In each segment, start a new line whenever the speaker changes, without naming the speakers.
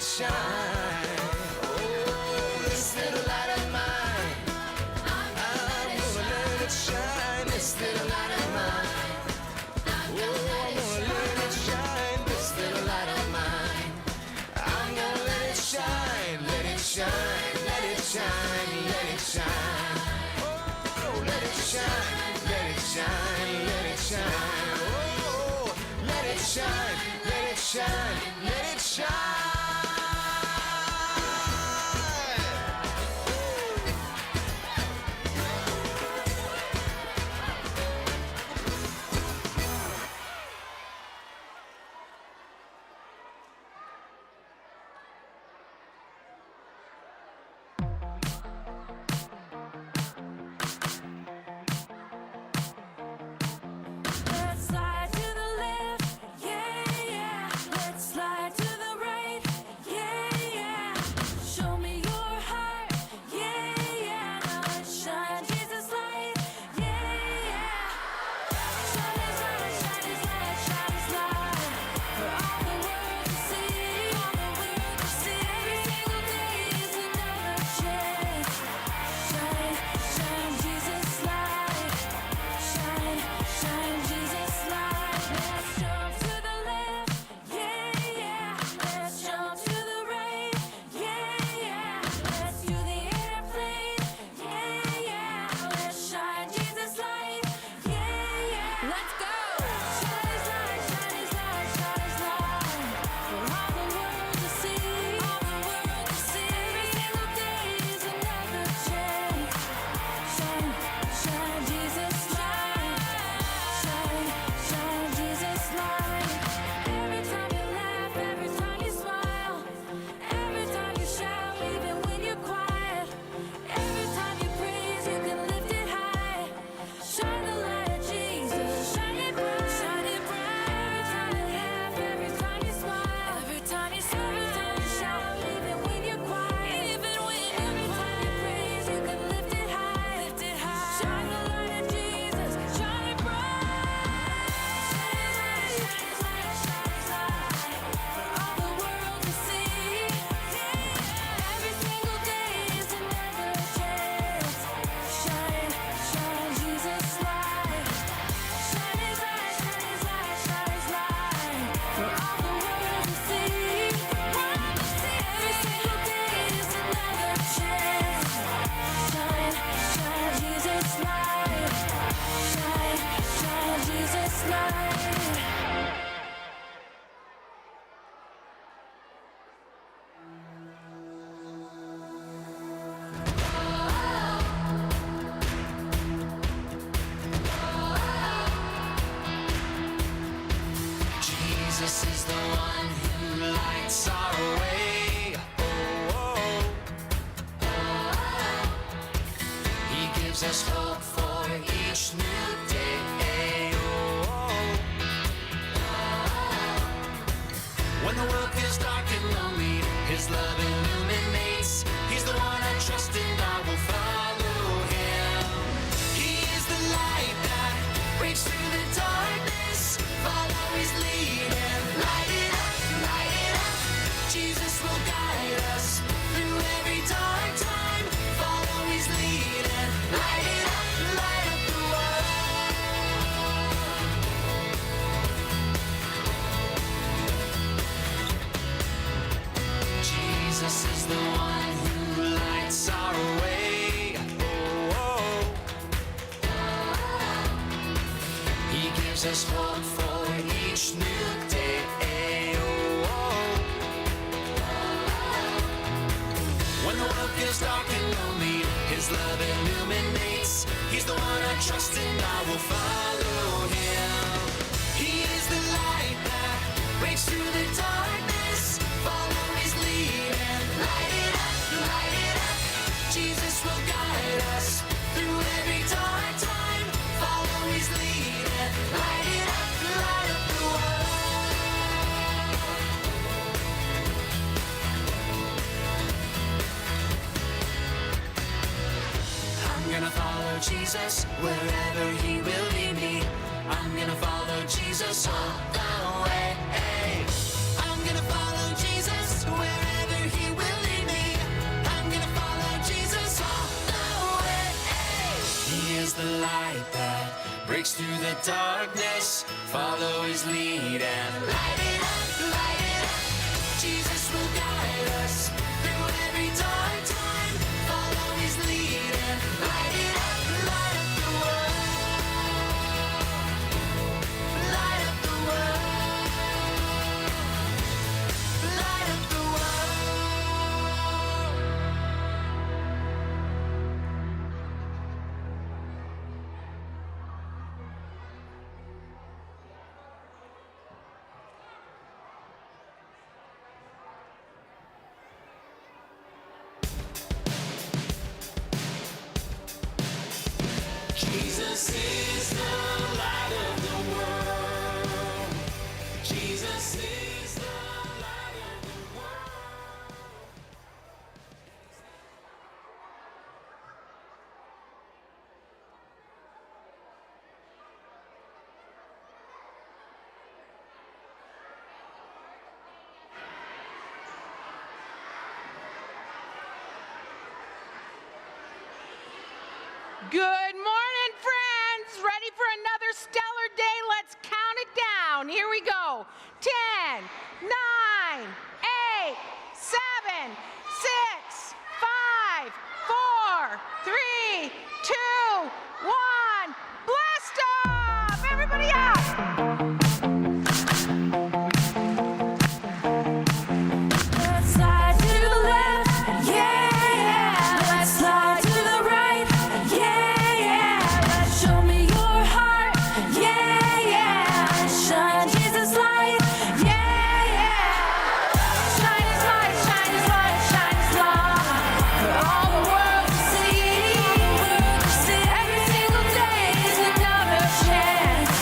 it shine. Oh, this little light of mine, I'm gonna let it shine. This little light of mine, I'm gonna let it shine. This little light of mine, I'm gonna let it shine. Let it shine, let it shine, let it shine. Oh, let it shine, let it shine, let it shine. Oh, let it shine, let it shine, let it shine.
Let's slide to the left, yeah, yeah. Let's slide to the right, yeah, yeah. Show me your heart, yeah, yeah. Now let's shine Jesus light, yeah, yeah. Shine His light, shine His light, shine His light for all the world to see, all the world to see. Every single day is another chance. Shine, shine Jesus light. Shine, shine Jesus light. Let's jump to the left, yeah, yeah. Let's jump to the right, yeah, yeah. Let's do the airplane, yeah, yeah. Let's shine Jesus light, yeah, yeah. Let's go. Shine His light, shine His light, shine His light for all the world to see, all the world to see. Every single day is another chance. Shine, shine Jesus light. Shine, shine Jesus light. Every time you laugh, every time you smile, every time you shout, even when you're quiet, every time you praise, you can lift it high. Shine the light of Jesus, shine it bright, shine it bright. Every time you laugh, every time you smile, every time you shout, even when you're quiet, even when every time you praise, you can lift it high, lift it high. Shine the light of Jesus, shine it bright. Shine His light, shine His light for all the world to see. Every single day is another chance. Shine, shine Jesus light. Shine His light, shine His light, shine His light for all the world to see. Every single day is another chance. Shine, shine Jesus light. Shine, shine Jesus light.
Jesus is the one who lights our way. Oh, oh, oh. He gives us hope for each new day. Oh, oh. When the world feels dark and lonely, His love illuminates. He's the one I trust and I will follow Him. He is the light that breaks through the darkness. Follow His lead and light it up, light it up. Jesus will guide us through every dark time. Follow His lead and light it up, light up the world. Jesus is the one who lights our way. Oh, oh. He gives us hope for each new day. Oh, oh. When the world feels dark and lonely, His love illuminates. He's the one I trust and I will follow Him. He is the light that breaks through the darkness. Follow His lead and light it up, light it up. Jesus will guide us through every dark time. Follow His lead and light it up, light up the world. I'm gonna follow Jesus wherever He will lead me. I'm gonna follow Jesus all the way. I'm gonna follow Jesus wherever breaks through the darkness. Follow his lead and light it up, Jesus will guide us through every dark time. Follow his lead and light it up the world. Light up the world. Light up the world. Jesus is the light of the world. Jesus is the light of the world.
Good morning, friends. Ready for another stellar day? Let's count it down. Here we go. 10, 9, 8, 7, 6, 5, 4, 3, 2, 1. Blast off! Everybody up!
Let's slide to the left, yeah. Let's slide to the right, yeah. Let's show me your heart, yeah. Shine Jesus light, yeah. Shine his light, shine his light, shine his light for all the world to see. Every single day is another chance.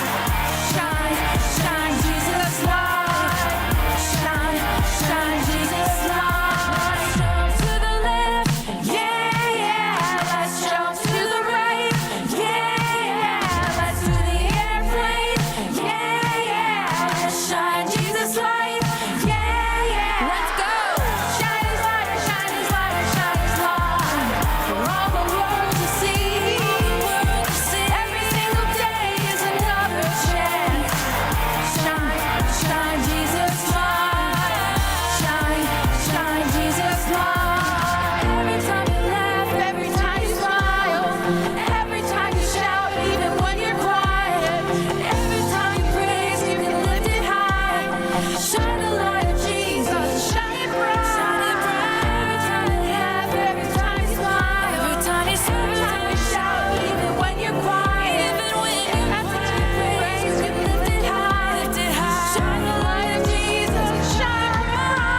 Shine Jesus light. Shine Jesus light. Jump to the left, yeah. Let's jump to the right, yeah. Let's do the airplane, yeah. Let's shine Jesus light, yeah. Let's go. Shine his light, shine his light, shine his light for all the world to see. Every single day is another chance. Shine Jesus light. Shine Jesus light. Every time you laugh, every time you smile, every time you shout, even when you're quiet, every time you praise, you can lift it high. Shine the light of Jesus, shine it bright. Every time you laugh, every time you smile, every time you shout, even when you're quiet, every time you praise, you can lift it high. Shine the light of Jesus, shine bright.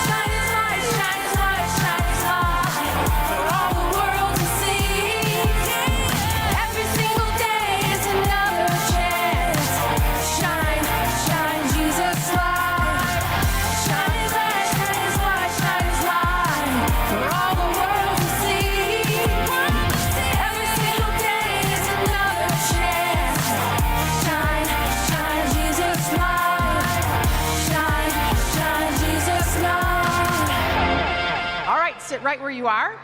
Shine his light, shine his light, shine his light for all the world to see. Every single day is another chance. Shine Jesus light. Shine his light, shine his light, shine his light for all the world to see. Every single day is another chance. Shine Jesus light. Shine Jesus light.
All right, sit right where you are.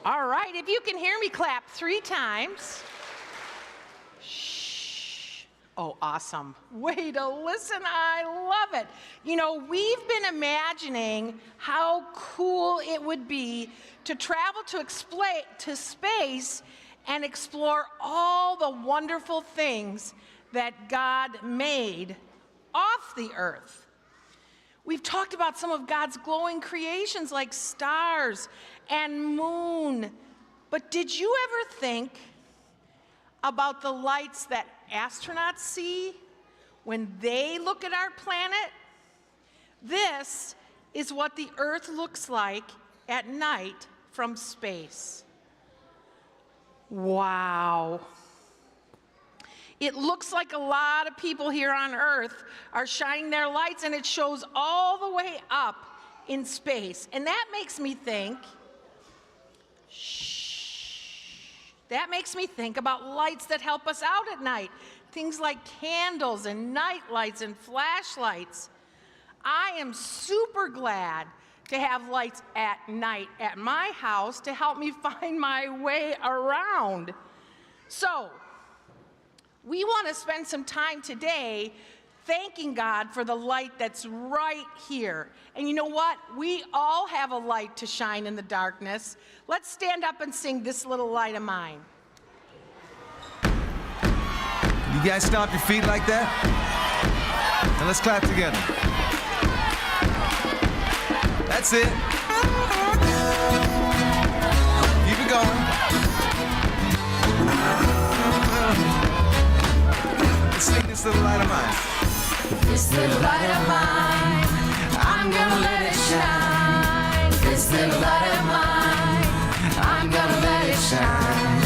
All right, if you can hear me, clap 3 times. Shh. Oh, awesome. Way to listen. I love it. You know, we've been imagining how cool it would be to travel to space and explore all the wonderful things that God made off the earth. We've talked about some of God's glowing creations like stars and moon. But did you ever think about the lights that astronauts see when they look at our planet? This is what the Earth looks like at night from space. Wow. It looks like a lot of people here on Earth are shining their lights, and it shows all the way up in space. And that makes me think, that makes me think about lights that help us out at night. Things like candles and night lights and flashlights. I am super glad to have lights at night at my house to help me find my way around. So, we want to spend some time today thanking God for the light that's right here. And you know what? We all have a light to shine in the darkness. Let's stand up and sing This Little Light of Mine.
You guys stomp your feet like that? And let's clap together. That's it. Keep it going. Let's sing This Little Light of Mine.
This little light of mine, I'm gonna let it shine. This little light of mine, I'm gonna let it shine.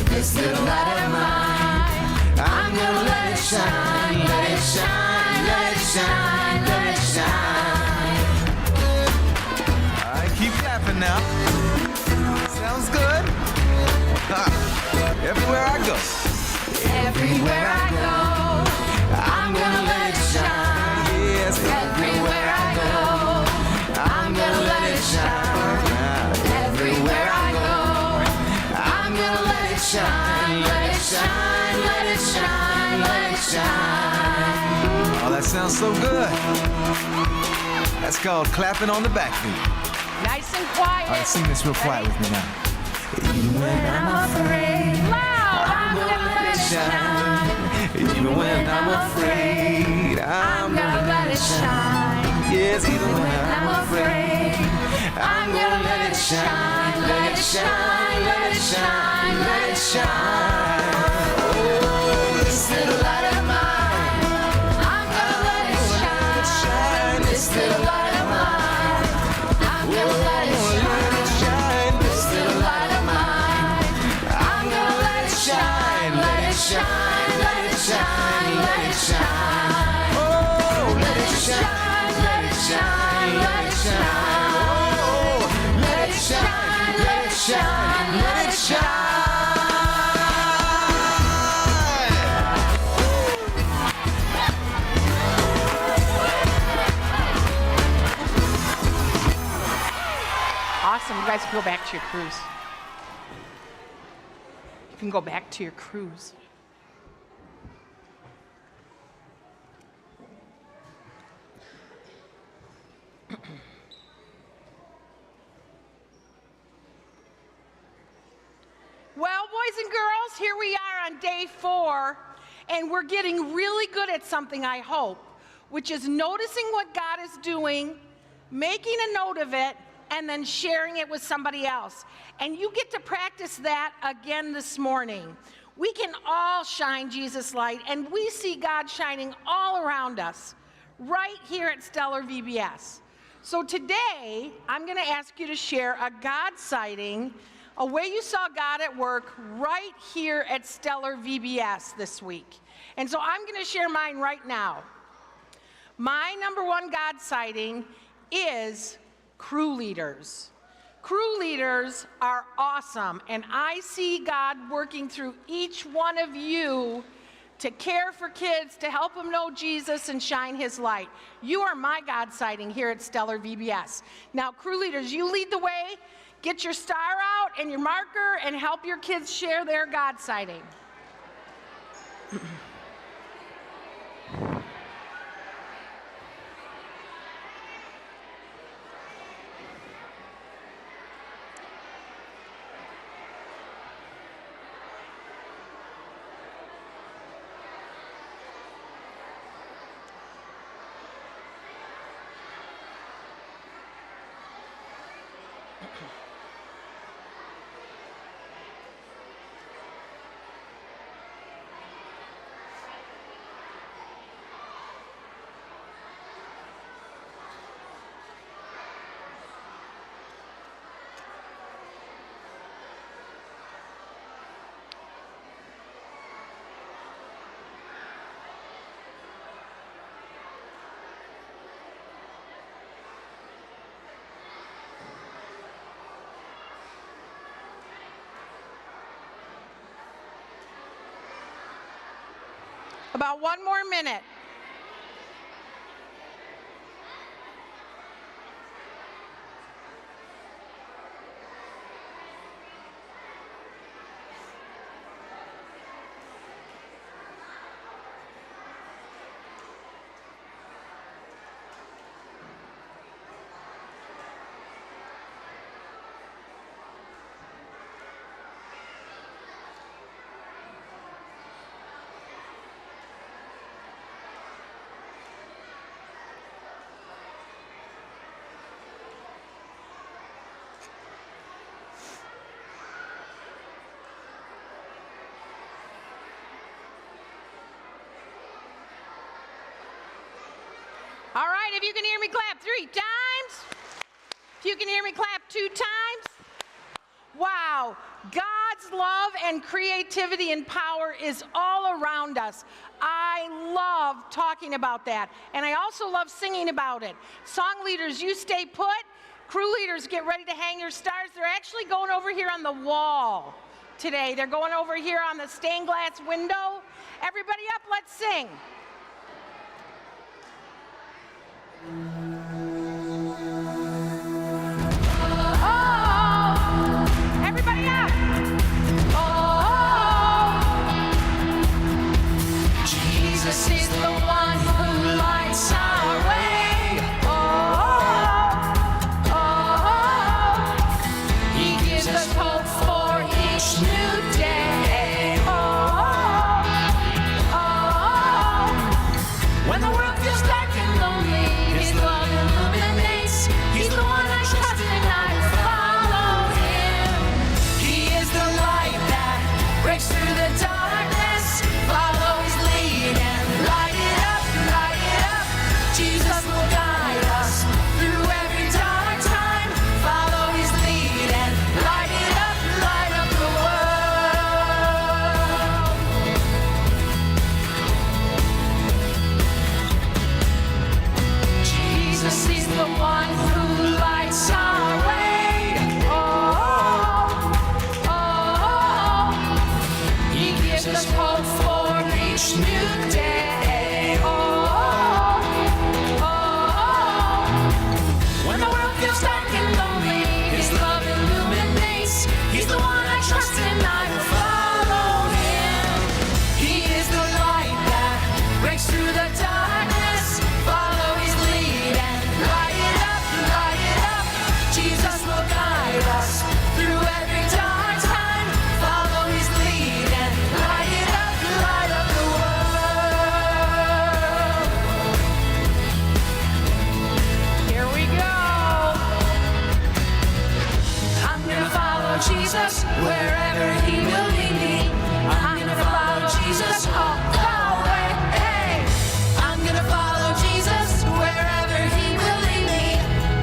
This little light of mine, I'm gonna let it shine. Let it shine, let it shine, let it shine.
All right, keep clapping now. Sounds good. Everywhere I go.
Everywhere I go, I'm gonna let it shine.
Yes,
Everywhere I go, I'm gonna let it shine. Everywhere I go, I'm gonna let it shine. Let it shine, let it shine, let it shine.
Oh, that sounds so good. That's called clapping on the back feet.
Nice and quiet.
All right, sing this real quiet with me now. Even when
I'm afraid,
Loud.
I'm gonna let it shine.
even when I'm afraid,
I'm gonna let it shine.
yes, even when
I'm afraid, I'm gonna let it shine. Let it shine, let it shine, let it shine. Oh, this little light of mine, I'm gonna let it shine. This little light of mine, I'm gonna let it shine. This little light of mine, I'm gonna let it shine. Let it shine, let it shine, let it shine. Oh, let it shine, let it shine, let it shine. Oh, let it shine, let it shine, let it shine.
Awesome. You guys can go back to your cruise. You can go back to your cruise. Well, boys and girls, here we are on day 4, and we're getting really good at something, I hope, which is noticing what God is doing, making a note of it, and then sharing it with somebody else. And you get to practice that again this morning. We can all shine Jesus' light, and we see God shining all around us, right here at Stellar VBS. So today, I'm going to ask you to share a God sighting, a way you saw God at work right here at Stellar VBS this week. And so I'm going to share mine right now. My number one God sighting is crew leaders. Crew leaders are awesome, and I see God working through each one of you to care for kids, to help them know Jesus and shine his light. You are my God sighting here at Stellar VBS. Now, crew leaders, you lead the way. Get your star out and your marker and help your kids share their God sighting. About one more minute. All right, if you can hear me, clap 3 times. If you can hear me, clap 2 times. Wow, God's love and creativity and power is all around us. I love talking about that, and I also love singing about it. Song leaders, you stay put. Crew leaders, get ready to hang your stars. They're actually going over here on the wall today. They're going over here on the stained glass window. Everybody up, let's sing. Oh, everybody up. Oh, Jesus is the one who lights our way. Oh, he gives us hope for each new day. When the world feels dark and lonely, His love illuminates. He's the one I trust and I will follow Him. He is the light that breaks through the darkness. Follow His lead and light it up, light it up. Jesus will guide us through every dark time. Follow His lead and light it up, light up the world. Jesus is the one who lights our way. He gives us hope for each new day. When the world feels dark and lonely, His love illuminates. He's the one I trust and I will follow Him. He is the light that breaks through the darkness. Follow His lead and light it up, light it up. Jesus will guide us through every dark time. Follow His lead and light it up, light up the world. Here we go. I'm gonna follow Jesus wherever He will lead me. I'm gonna follow Jesus all the way. Hey. I'm gonna follow Jesus wherever He will lead me.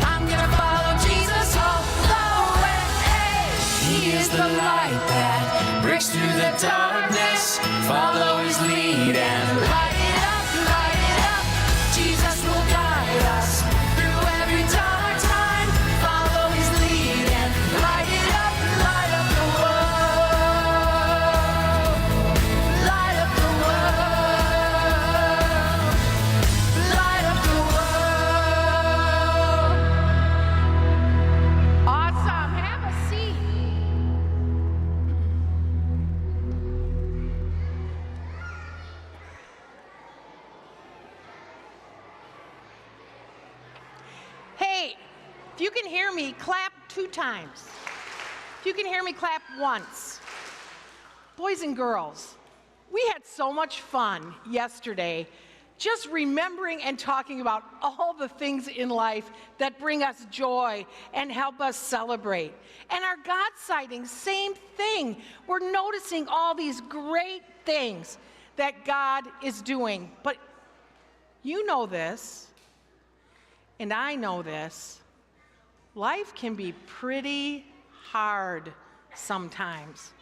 I'm gonna follow Jesus all the way. Hey. He is the light that breaks through the darkness. Follow His lead and light it up, light it up. Jesus will guide us through every dark time. Follow His lead and light it up, light up the world. Light up the world. Light up the world. Awesome. Have a seat. Hey, if you can hear me, clap 2 times. If you can hear me, clap once. Boys and girls, we had so much fun yesterday just remembering and talking about all the things in life that bring us joy and help us celebrate. And our God sightings, same thing. We're noticing all these great things that God is doing. But you know this, and I know this. Life can be pretty hard sometimes.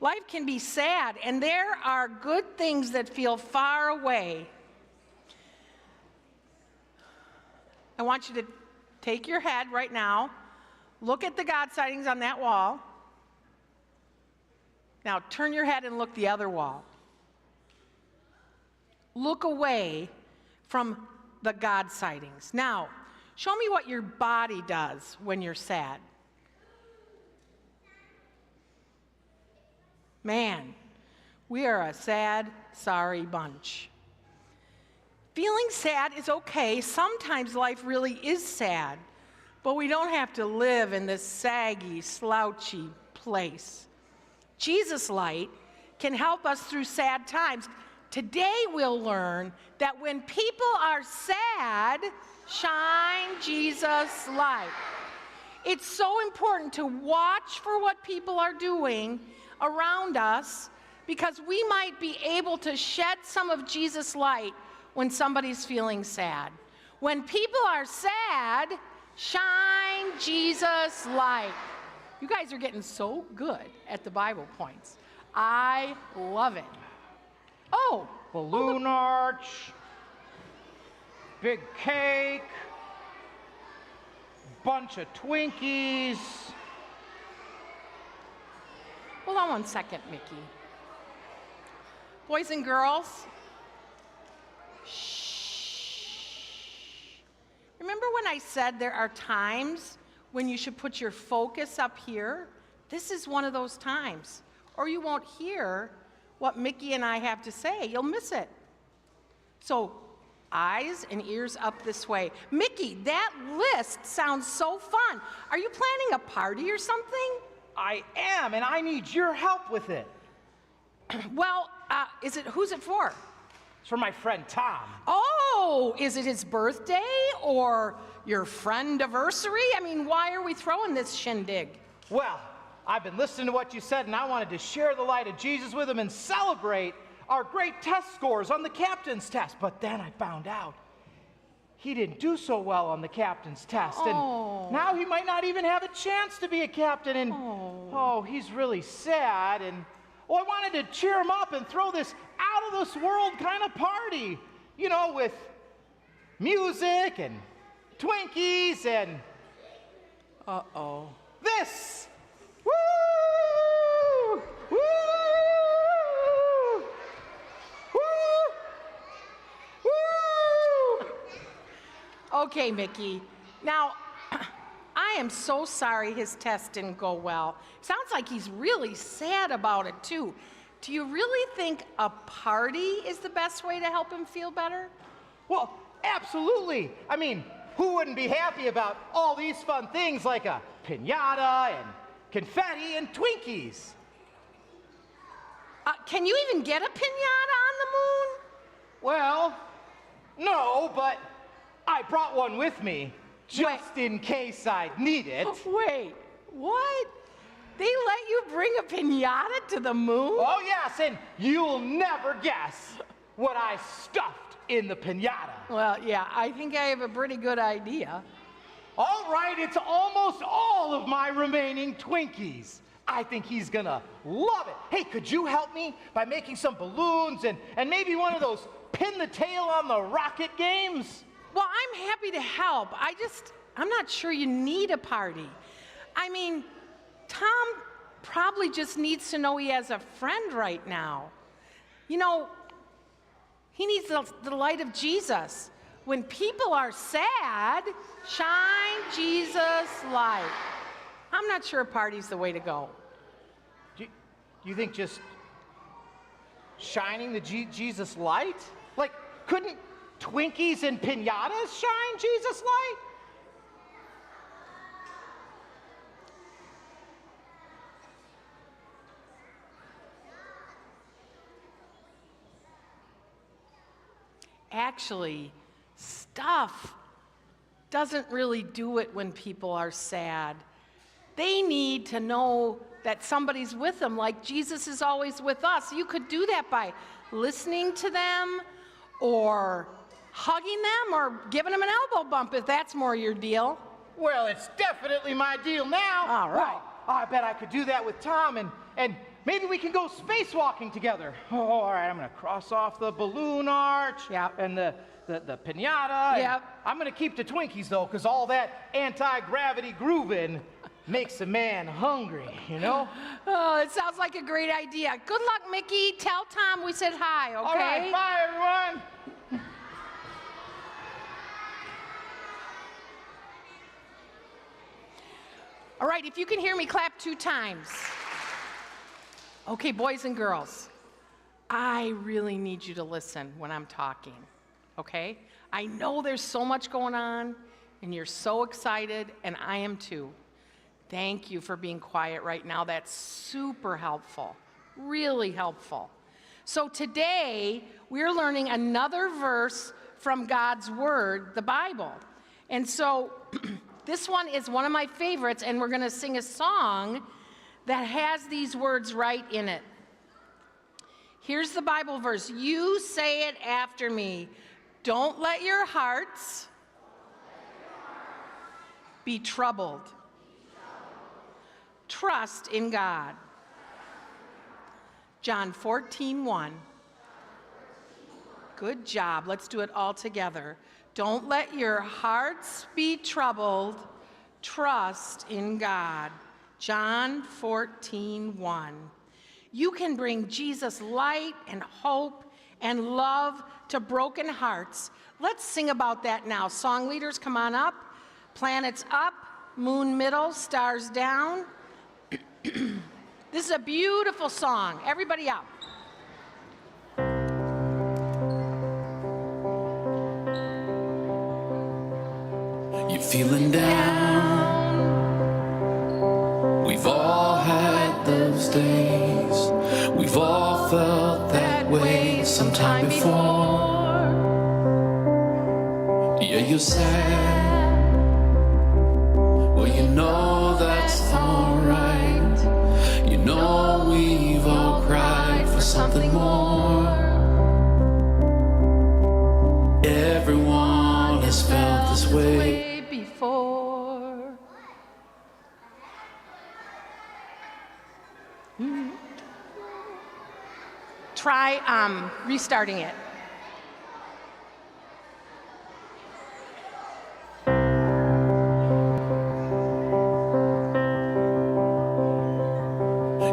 Life can be sad, and there are good things that feel far away. I want you to take your head right now, look at the God sightings on that wall. Now turn your head and look the other wall. Look away from the God sightings. Now, show me what your body does when you're sad. Man, we are a sad, sorry bunch. Feeling sad is okay. Sometimes life really is sad, but we don't have to live in this saggy, slouchy place. Jesus' light can help us through sad times. Today we'll learn that when people are sad, shine Jesus' light. It's so important to watch for what people are doing around us, because we might be able to shed some of Jesus' light when somebody's feeling sad. When people are sad, shine Jesus' light. You guys are getting so good at the Bible points. I love it. Oh,
Balloon arch, big cake, bunch of Twinkies.
hold on one second, Mickey. Boys and girls, shh. Remember when I said there are times when you should put your focus up here? This is one of those times, or you won't hear what Mickey and I have to say. You'll miss it. So, eyes and ears up this way. Mickey, that list sounds so fun. Are you planning a party or something?
I am, and I need your help with it.
Well, who's it for?
It's for my friend Tom.
Oh, is it his birthday or your friend-iversary? I mean, why are we throwing this shindig?
Well, I've been listening to what you said, and I wanted to share the light of Jesus with him and celebrate our great test scores on the captain's test. But then I found out he didn't do so well on the captain's test. And now he might not even have a chance to be a captain. And he's really sad. And I wanted to cheer him up and throw this out of this world kind of party, you know, with music and Twinkies and this. Woo! Woo! Woo!
Okay, Mickey. Now, I am so sorry his test didn't go well. Sounds like he's really sad about it, too. Do you really think a party is the best way to help him feel better?
Well, absolutely. I mean, who wouldn't be happy about all these fun things like a piñata and confetti and Twinkies?
Can you even get a piñata on the moon?
Well, no, but I brought one with me just in case I'd need it.
Wait, what? They let you bring a piñata to the moon?
Oh, yes, and you'll never guess what I stuffed in the piñata.
Well, yeah, I think I have a pretty good idea.
All right, it's almost all of my remaining Twinkies. I think he's gonna love it. Hey, could you help me by making some balloons and maybe one of those pin the tail on the rocket games?
Well, I'm happy to help. I'm not sure you need a party. I mean, Tom probably just needs to know he has a friend right now. You know, he needs the light of Jesus. When people are sad, shine Jesus' light. I'm not sure a party's the way to go.
Do you think just shining the Jesus light? Like, couldn't Twinkies and piñatas shine Jesus' light?
Actually, stuff doesn't really do it when people are sad. They need to know that somebody's with them, like Jesus is always with us. You could do that by listening to them or hugging them or giving them an elbow bump if that's more your deal.
Well, it's definitely my deal now.
All right.
Well, I bet I could do that with Tom, and maybe we can go spacewalking together. Oh, all right, I'm gonna cross off the balloon arch and the piñata.
Yep.
I'm gonna keep the Twinkies though, because all that anti-gravity grooving makes a man hungry, you know?
Oh, it sounds like a great idea. Good luck, Mickey. Tell Tom we said hi, okay?
All right, bye everyone.
All right, if you can hear me, clap 2 times. Okay, boys and girls, I really need you to listen when I'm talking, okay? I know there's so much going on, and you're so excited, and I am too. Thank you for being quiet right now. That's super helpful, really helpful. So today, we're learning another verse from God's Word, the Bible. And so this one is one of my favorites, and we're going to sing a song that has these words right in it. Here's the Bible verse. You say it after me. Don't let your hearts be troubled. Trust in God. John 14:1. Good job. Let's do it all together. Don't let your hearts be troubled. Trust in God. John 14:1. You can bring Jesus light and hope and love to broken hearts. Let's sing about that now. Song leaders, come on up. Planets up, moon middle, stars down. This is a beautiful song. Everybody up.
You're feeling down. We've all had those days. We've all felt that way sometime before. Yeah, you're sad. Well, you know that's alright. You know we've all cried for something more. Everyone has felt this way
before. Try restarting it.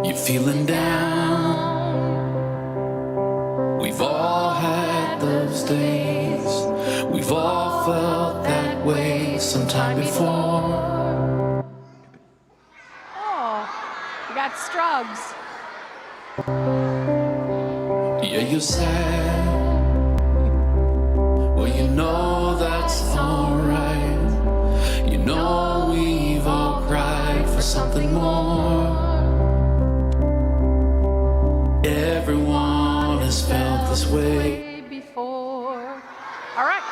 You're feeling down. We've all had those days. We've all felt that way sometime before.
Oh, we got Strugs.
Yeah, you're sad. Well, you know that's alright. You know we've all cried for something more. Everyone has felt this way
before. All right.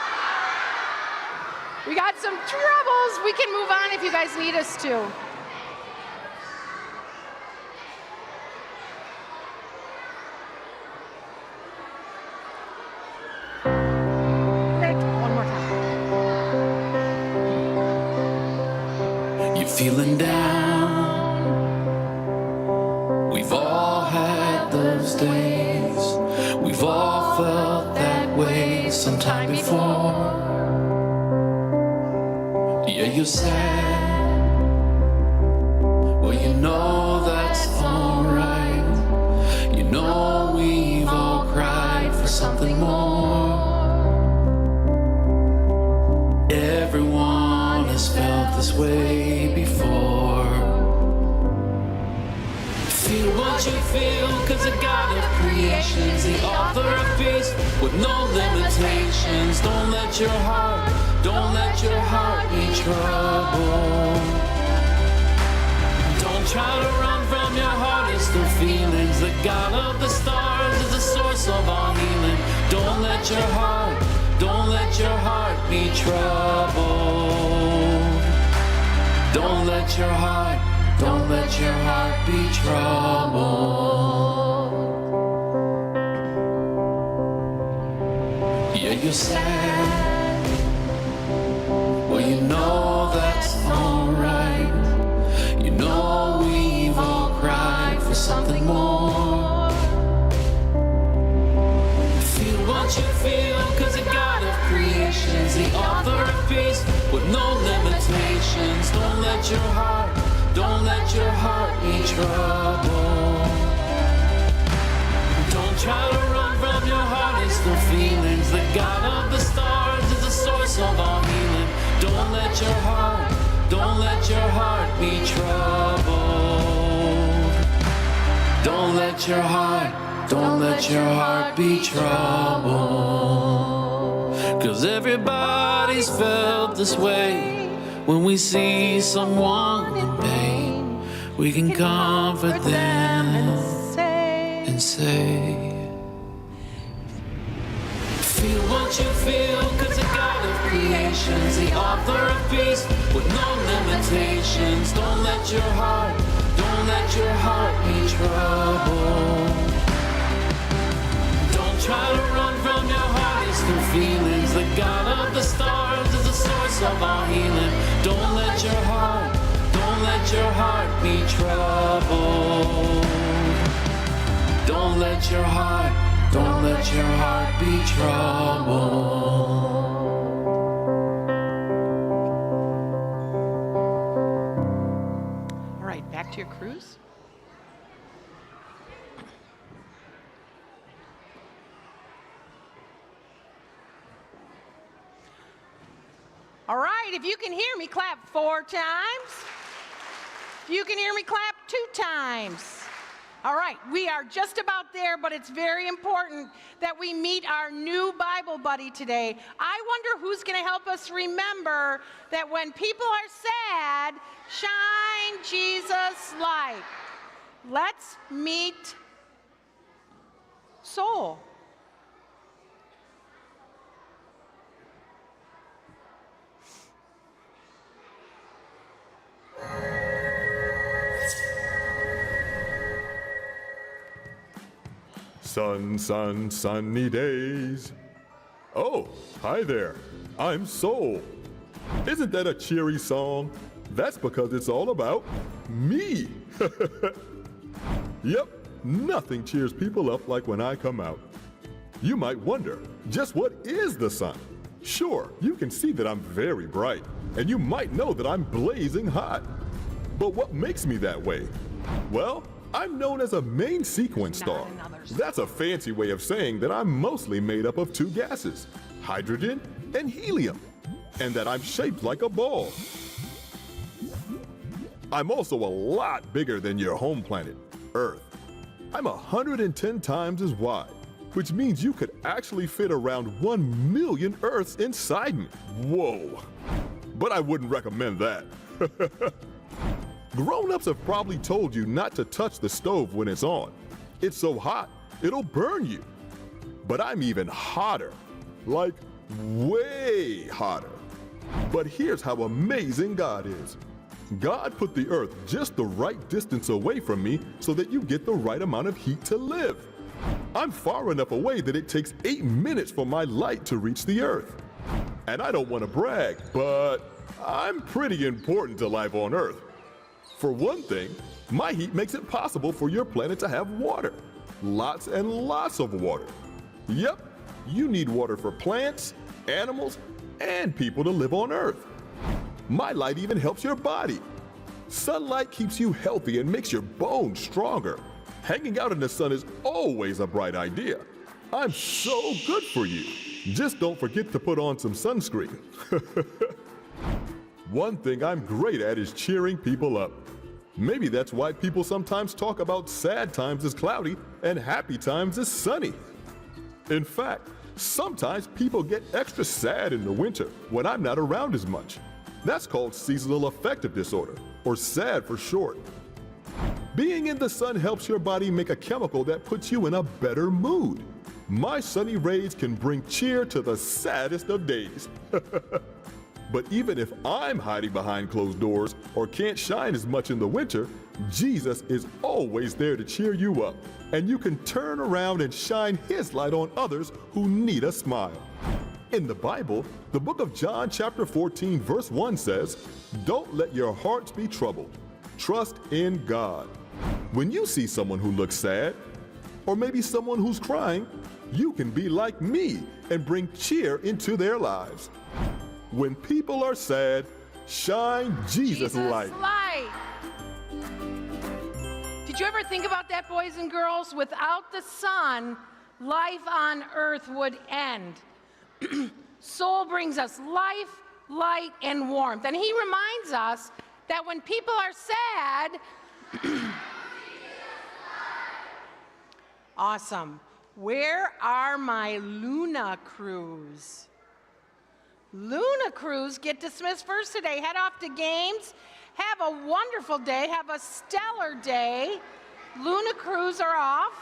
We got some troubles. We can move on if you guys need us to. One more time.
You're feeling down. We've all had those days. We've all felt that way sometime before. Yeah, you're sad. Well, you know that's alright. You know we've all cried for something more. Everyone has felt this way before. Feel what you feel, cause the God of creation's the author of peace with no limitations. Don't let your heart be troubled. Don't try to run from your heart, it's the feelings. The God of the stars is the source of all healing. Don't let your heart be troubled. Don't let your heart be troubled. Yeah, you're sad. Well, you know that's alright. You know we've all cried for something more. Feel what you feel, cause the God of creation's the author of peace with no limitations. Don't let your heart be troubled. Don't try to run from your heart, it's the feelings. The God of the stars is the source of all healing. Don't let your heart be troubled. Don't let your heart be troubled. Cause everybody's felt this way. When we see someone in pain, we can comfort them and say, feel what you feel, cause the God of creation's the author of peace with no limitations. Don't let your heart be troubled. Don't try to run from your heart, it's the feelings. The God of the stars is the source of our healing. Don't let your heart be troubled. Don't let your heart be troubled.
All right, back to your cruise. All right, if you can hear me, clap 4 times. If you can hear me, clap 2 times. All right, we are just about there, but it's very important that we meet our new Bible buddy today. I wonder who's going to help us remember that when people are sad, shine Jesus' light. Let's meet Soul.
Sunny days. Oh, hi there. I'm Soul. Isn't that a cheery song? That's because it's all about me. Yep, nothing cheers people up like when I come out. You might wonder, just what is the sun? Sure, you can see that I'm very bright, and you might know that I'm blazing hot. But what makes me that way? Well, I'm known as a main sequence star. That's a fancy way of saying that I'm mostly made up of 2 gases, hydrogen and helium, and that I'm shaped like a ball. I'm also a lot bigger than your home planet, Earth. I'm 110 times as wide, which means you could actually fit around 1 million Earths inside me. Whoa. But I wouldn't recommend that. Grown-ups have probably told you not to touch the stove when it's on. It's so hot, it'll burn you. But I'm even hotter, like way hotter. But here's how amazing God is. God put the earth just the right distance away from me so that you get the right amount of heat to live. I'm far enough away that it takes 8 minutes for my light to reach the earth. And I don't want to brag, but I'm pretty important to life on Earth. For one thing, my heat makes it possible for your planet to have water. Lots and lots of water. Yep, you need water for plants, animals, and people to live on Earth. My light even helps your body. Sunlight keeps you healthy and makes your bones stronger. Hanging out in the sun is always a bright idea. I'm so good for you. Just don't forget to put on some sunscreen. One thing I'm great at is cheering people up. Maybe that's why people sometimes talk about sad times as cloudy and happy times as sunny. In fact, sometimes people get extra sad in the winter when I'm not around as much. That's called seasonal affective disorder, or SAD for short. Being in the sun helps your body make a chemical that puts you in a better mood. My sunny rays can bring cheer to the saddest of days. But even if I'm hiding behind closed doors or can't shine as much in the winter, Jesus is always there to cheer you up, and you can turn around and shine His light on others who need a smile. In the Bible, the book of John chapter 14 verse 1 says, "Don't let your hearts be troubled. Trust in God." When you see someone who looks sad, or maybe someone who's crying, you can be like me and bring cheer into their lives. When people are sad, shine Jesus' light.
Did you ever think about that, boys and girls? Without the sun, life on earth would end. Soul brings us life, light, and warmth. And he reminds us that when people are sad, awesome. Where are my Luna crews? Luna crews get dismissed first today. Head off to games. Have a wonderful day. Have a stellar day. Luna crews are off.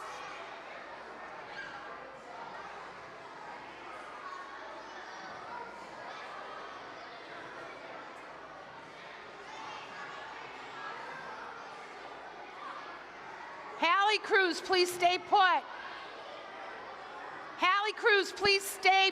Hallie crews, please stay put. Hallie crews, please stay